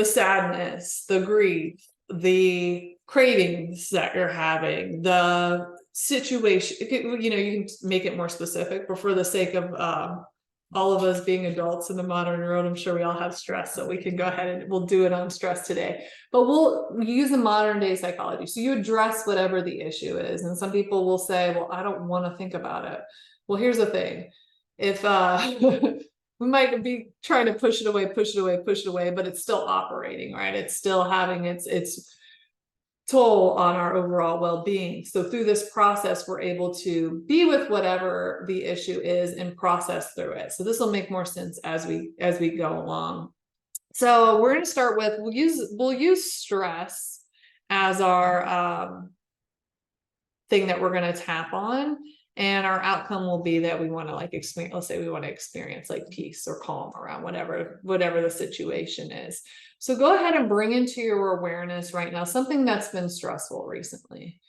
sadness, the grief, the cravings that you're having, the situation. You can make it more specific, but for the sake of all of us being adults in the modern world, I'm sure we all have stress, so we can go ahead and we'll do it on stress today. But we'll use the modern day psychology. So you address whatever the issue is. And some people will say, well, I don't want to think about it. Well, here's the thing. If we might be trying to push it away, but it's still operating, right? It's still having its toll on our overall well-being. So through this process, we're able to be with whatever the issue is and process through it. So this will make more sense as we go along. So we're going to start with, we'll use stress as our thing that we're going to tap on. And our outcome will be that we want to like experience, let's say we want to experience like peace or calm around whatever the situation is. So go ahead and bring into your awareness right now something that's been stressful recently.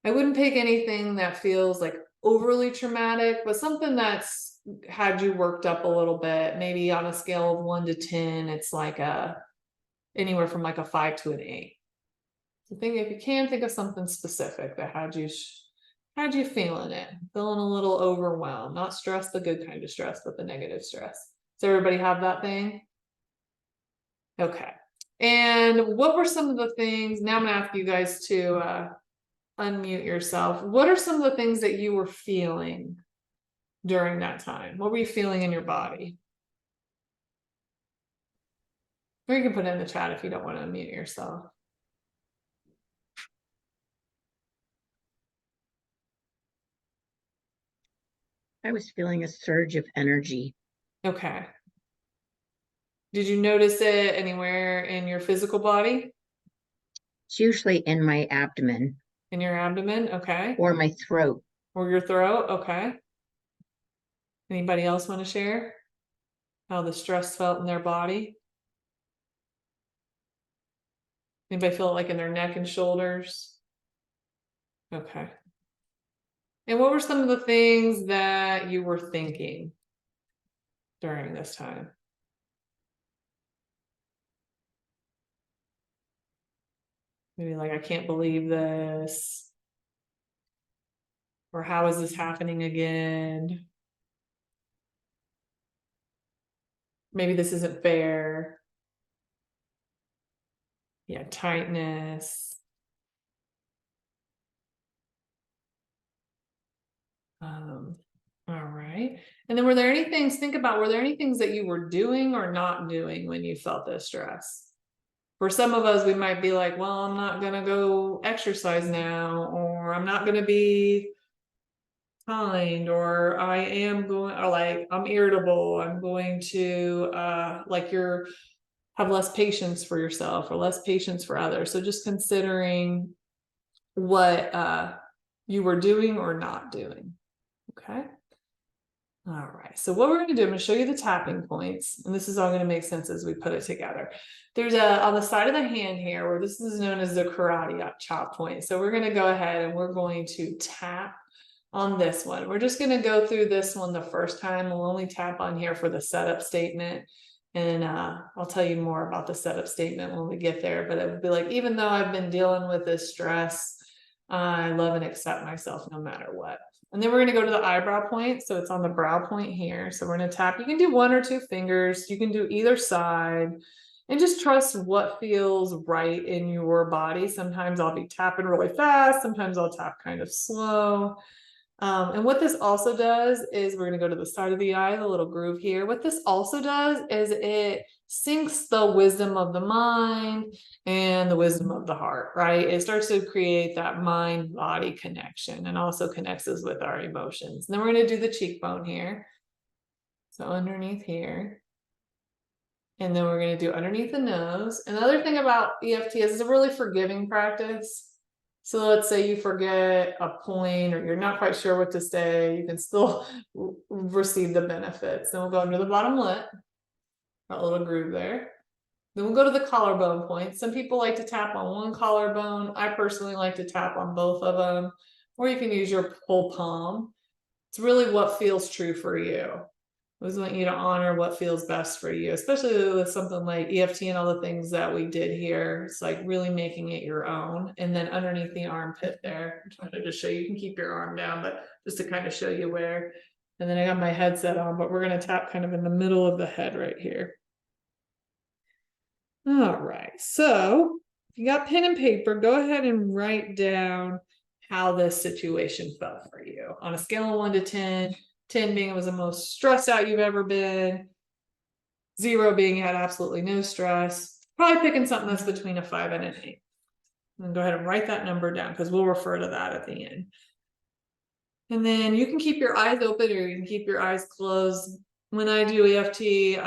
I wouldn't pick anything that feels like overly traumatic, but something that's had you worked up a little bit. Maybe on a scale of 1 to 10, it's like anywhere from like a 5 to an 8. So if you can think of something specific that had you feeling it, feeling a little overwhelmed, not stress, the good kind of stress, but the negative stress. Does everybody have that thing? Okay. And what were some of the things, now I'm gonna ask you guys to unmute yourself. What are some of the things that you were feeling during that time? What were you feeling in your body? Or you can put it in the chat if you don't want to unmute yourself. I was feeling a surge of energy. Okay. Did you notice it anywhere in your physical body? It's usually in my abdomen. In your abdomen? Okay. Or my throat. Or your throat? Okay. Anybody else want to share how the stress felt in their body? Anybody feel it like in their neck and shoulders? Okay. And what were some of the things that you were thinking during this time? Maybe like, I can't believe this. Or how is this happening again? Maybe this isn't fair. Yeah, tightness. All right. And then were there any things that you were doing or not doing when you felt this stress? For some of us, we might be like, well, I'm not going to go exercise now, or I'm not going to be kind, or I am going, or like, I'm irritable. I'm going to, have less patience for yourself or less patience for others. So just considering what you were doing or not doing. Okay. All right. So what we're going to do, I'm going to show you the tapping points, and this is all going to make sense as we put it together. There's on the side of the hand here, where this is known as the karate chop point. So we're going to go ahead and we're going to tap on this one. We're just going to go through this one the first time. We'll only tap on here for the setup statement. And I'll tell you more about the setup statement when we get there, but it would be like, even though I've been dealing with this stress, I love and accept myself no matter what. And then we're going to go to the eyebrow point. So it's on the brow point here. So we're going to tap. You can do 1 or 2 fingers. You can do either side and just trust what feels right in your body. Sometimes I'll be tapping really fast. Sometimes I'll tap kind of slow. And what this also does is we're going to go to the side of the eye, the little groove here. What this also does is it syncs the wisdom of the mind and the wisdom of the heart, right? It starts to create that mind-body connection and also connects us with our emotions. And then we're going to do the cheekbone here. So underneath here. And then we're going to do underneath the nose. Another thing about EFT is it's a really forgiving practice. So let's say you forget a point or you're not quite sure what to say, you can still receive the benefits. Then we'll go under the bottom lip, a little groove there. Then we'll go to the collarbone point. Some people like to tap on one collarbone. I personally like to tap on both of them, or you can use your whole palm. It's really what feels true for you. I always want you to honor what feels best for you, especially with something like EFT and all the things that we did here. It's like really making it your own. And then underneath the armpit there, I'm trying to just show you can keep your arm down, but just to kind of show you where. And then I got my headset on, but we're going to tap kind of in the middle of the head right here. All right. So if you got pen and paper, go ahead and write down how this situation felt for you on a scale of 1 to 10. 10 being it was the most stressed out you've ever been. 0 being you had absolutely no stress. Probably picking something that's between a 5 and an 8. And go ahead and write that number down because we'll refer to that at the end. And then you can keep your eyes open or you can keep your eyes closed. When I do EFT,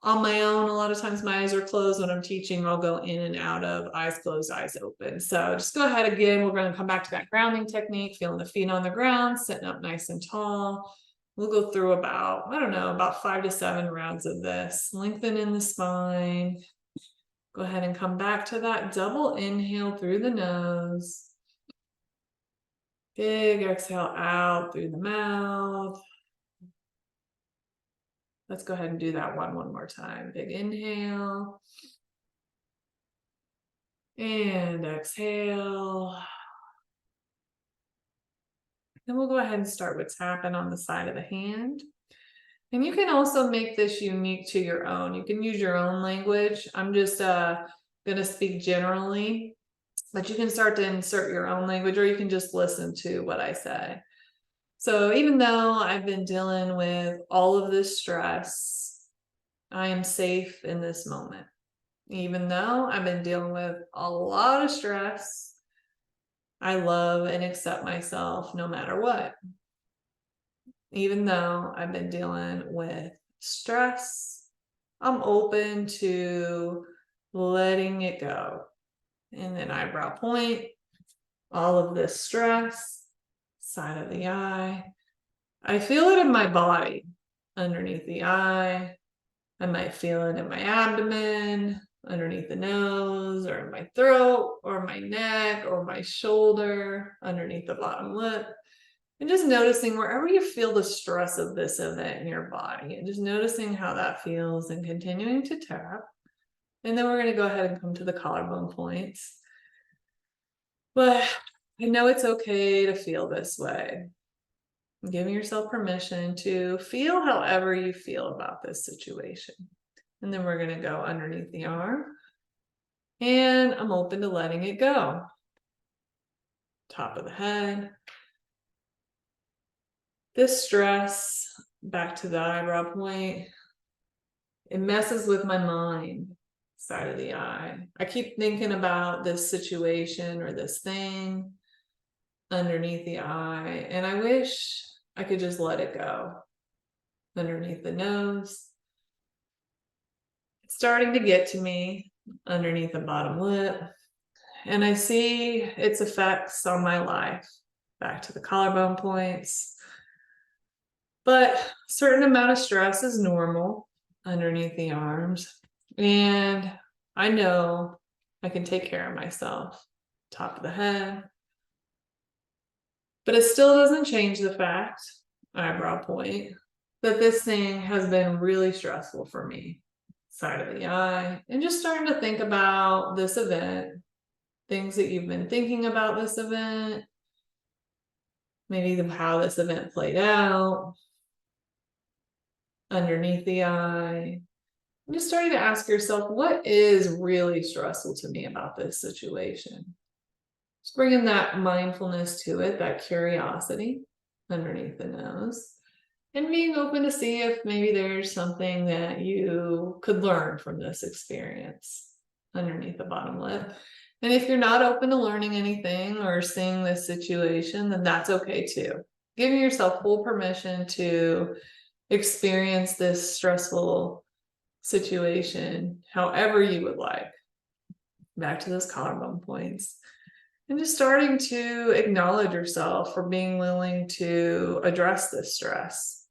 on my own, a lot of times my eyes are closed. When I'm teaching, I'll go in and out of eyes closed, eyes open. So just go ahead again. We're going to come back to that grounding technique, feeling the feet on the ground, sitting up nice and tall. We'll go through about, I don't know, about 5 to 7 rounds of this. Lengthen in the spine. Go ahead and come back to that double inhale through the nose. Big exhale out through the mouth. Let's go ahead and do that one more time. Big inhale. And exhale. Then we'll go ahead and start with tapping on the side of the hand. And you can also make this unique to your own. You can use your own language. I'm just going to speak generally, but you can start to insert your own language, or you can just listen to what I say. So even though I've been dealing with all of this stress, I am safe in this moment. Even though I've been dealing with a lot of stress, I love and accept myself no matter what. Even though I've been dealing with stress, I'm open to letting it go. And then eyebrow point, all of this stress, side of the eye. I feel it in my body, underneath the eye. I might feel it in my abdomen, underneath the nose, or in my throat, or my neck, or my shoulder, underneath the bottom lip. And just noticing wherever you feel the stress of this event in your body, and just noticing how that feels, and continuing to tap. And then we're going to go ahead and come to the collarbone points. But I know it's okay to feel this way. Giving yourself permission to feel however you feel about this situation. And then we're going to go underneath the arm. And I'm open to letting it go. Top of the head. This stress, back to the eyebrow point, it messes with my mind, side of the eye. I keep thinking about this situation or this thing underneath the eye, and I wish I could just let it go. Underneath the nose. It's starting to get to me underneath the bottom lip, and I see its effects on my life. Back to the collarbone points. But a certain amount of stress is normal underneath the arms, and I know I can take care of myself. Top of the head. But it still doesn't change the fact, eyebrow point, that this thing has been really stressful for me. Side of the eye. And just starting to think about this event, things that you've been thinking about this event, maybe how this event played out, underneath the eye. And just starting to ask yourself, what is really stressful to me about this situation? Just bringing that mindfulness to it, that curiosity underneath the nose, and being open to see if maybe there's something that you could learn from this experience underneath the bottom lip. And if you're not open to learning anything or seeing this situation, then that's okay too. Giving yourself full permission to experience this stressful situation however you would like. Back to those collarbone points. And just starting to acknowledge yourself for being willing to address this stress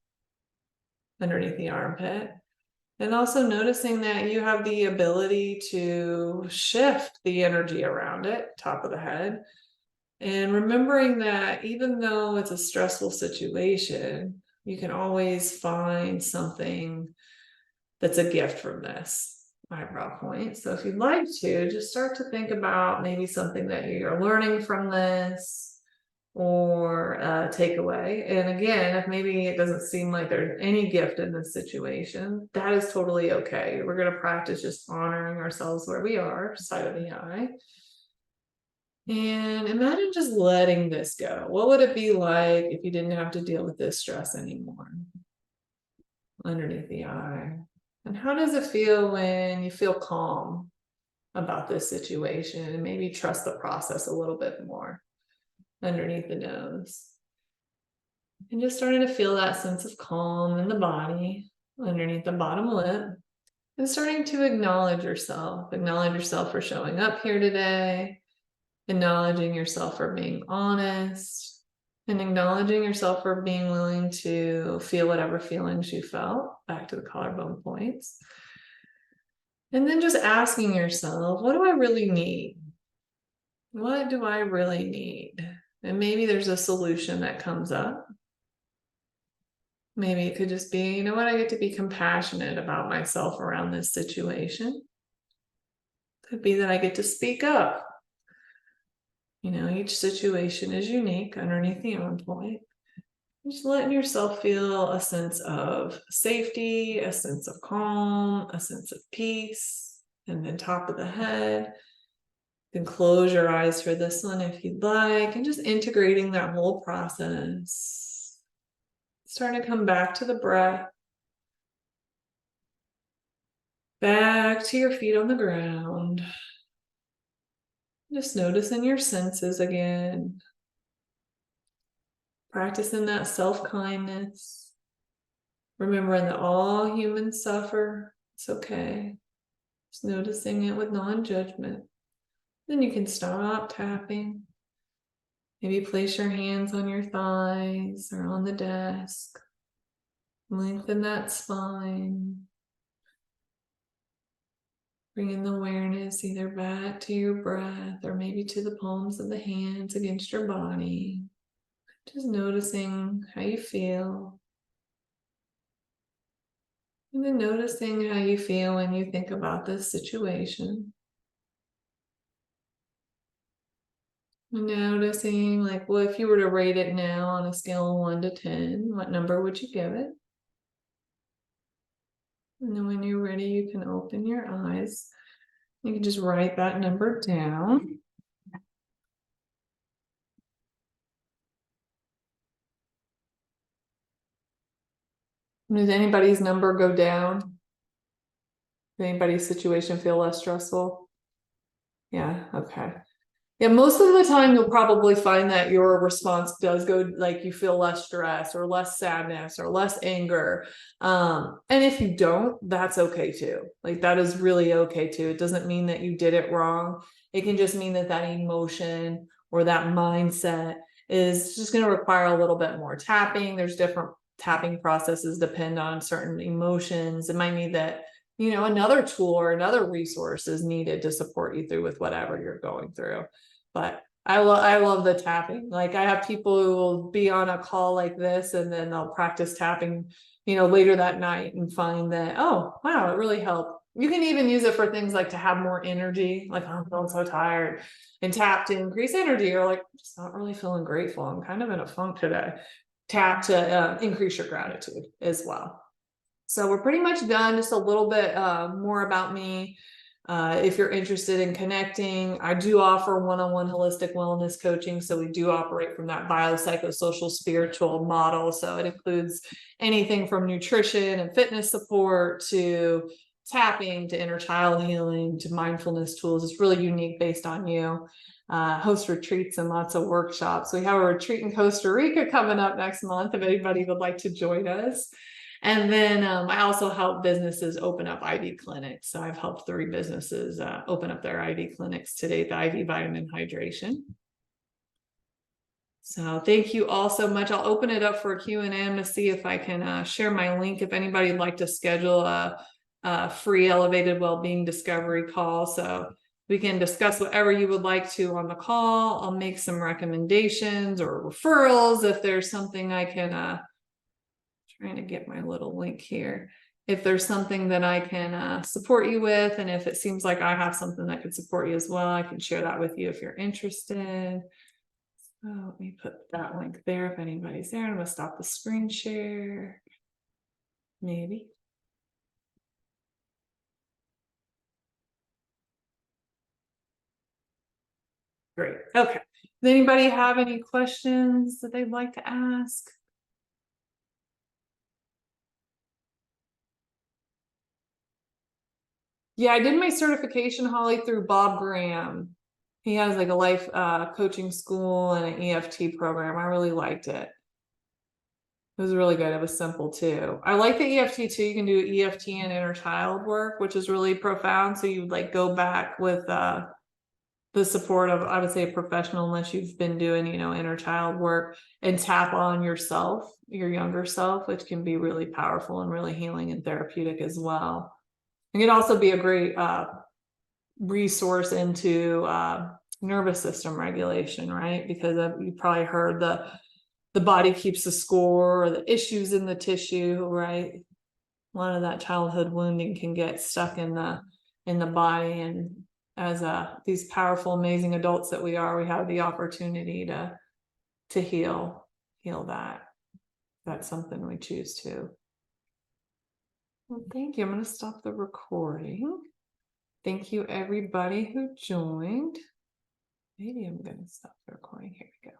underneath the armpit. And also noticing that you have the ability to shift the energy around it, top of the head. And remembering that even though it's a stressful situation, you can always find something that's a gift from this. Eyebrow point. So if you'd like to, just start to think about maybe something that you're learning from this, or a takeaway. And again, if maybe it doesn't seem like there's any gift in this situation, that is totally okay. We're going to practice just honoring ourselves where we are, side of the eye. And imagine just letting this go. What would it be like if you didn't have to deal with this stress anymore? Underneath the eye. And how does it feel when you feel calm about this situation and maybe trust the process a little bit more? Underneath the nose. And just starting to feel that sense of calm in the body, underneath the bottom lip. And starting to acknowledge yourself for showing up here today, acknowledging yourself for being honest, and acknowledging yourself for being willing to feel whatever feelings you felt, back to the collarbone points. And then just asking yourself, what do I really need? What do I really need? And maybe there's a solution that comes up. Maybe it could just be, you know what, I get to be compassionate about myself around this situation. Could be that I get to speak up. You know, each situation is unique underneath the arm point. Just letting yourself feel a sense of safety, a sense of calm, a sense of peace, and then top of the head. You can close your eyes for this one if you'd like, and just integrating that whole process. Starting to come back to the breath. Back to your feet on the ground. Just noticing your senses again. Practicing that self-kindness. Remembering that all humans suffer. It's okay. Just noticing it with non-judgment. Then you can stop tapping. Maybe place your hands on your thighs or on the desk. Lengthen that spine. Bringing the awareness either back to your breath or maybe to the palms of the hands against your body. Just noticing how you feel. And then noticing how you feel when you think about this situation. And noticing, like, well, if you were to rate it now on a scale of 1 to 10, what number would you give it? And then when you're ready, you can open your eyes. You can just write that number down. Does anybody's number go down? Does anybody's situation feel less stressful? Yeah, okay. Yeah, most of the time you'll probably find that your response does go, like, you feel less stress or less sadness or less anger. And if you don't, that's okay too. Like, that is really okay too. It doesn't mean that you did it wrong. It can just mean that that emotion or that mindset is just going to require a little bit more tapping. There's different tapping processes depend on certain emotions. It might need that, you know, another tool or another resource is needed to support you through with whatever you're going through. But I love the tapping. Like, I have people who will be on a call like this and then they'll practice tapping, you know, later that night and find that, oh, wow, it really helped. You can even use it for things like to have more energy, like, oh, I'm feeling so tired, and tap to increase energy, or like, I'm just not really feeling grateful. I'm kind of in a funk today. Tap to increase your gratitude as well. So we're pretty much done. Just a little bit more about me. If you're interested in connecting, I do offer one-on-one holistic wellness coaching. So we do operate from that biopsychosocial spiritual model. So it includes anything from nutrition and fitness support to tapping to inner child healing to mindfulness tools. It's really unique based on you. Host retreats and lots of workshops. We have a retreat in Costa Rica coming up next month if anybody would like to join us. And then I also help businesses open up IV clinics. So I've helped 3 businesses open up their IV clinics to date, the IV vitamin hydration. So thank you all so much. I'll open it up for a Q&A. I'm going to see if I can share my link if anybody would like to schedule a free Elevated Wellbeing Discovery call. So we can discuss whatever you would like to on the call. I'll make some recommendations or referrals if there's something I can trying to get my little link here. If there's something that I can support you with, and if it seems like I have something that could support you as well, I can share that with you if you're interested. So let me put that link there if anybody's there. I'm going to stop the screen share. Maybe. Great. Okay. Does anybody have any questions that they'd like to ask? Yeah, I did my certification, Holly, through Bob Graham. He has like a life coaching school and an EFT program. I really liked it. It was really good. It was simple too. I like the EFT too. You can do EFT and inner child work, which is really profound. So you like go back with the support of, I would say, a professional, unless you've been doing, inner child work, and tap on yourself, your younger self, which can be really powerful and really healing and therapeutic as well. It can also be a great resource into nervous system regulation, right? Because you probably heard the body keeps the score, or the issues in the tissue, right? A lot of that childhood wounding can get stuck in the body, and as these powerful, amazing adults that we are, we have the opportunity to heal that. That's something we choose to. Well, thank you. I'm going to stop the recording. Thank you, everybody who joined. Maybe I'm going to stop the recording. Here we go.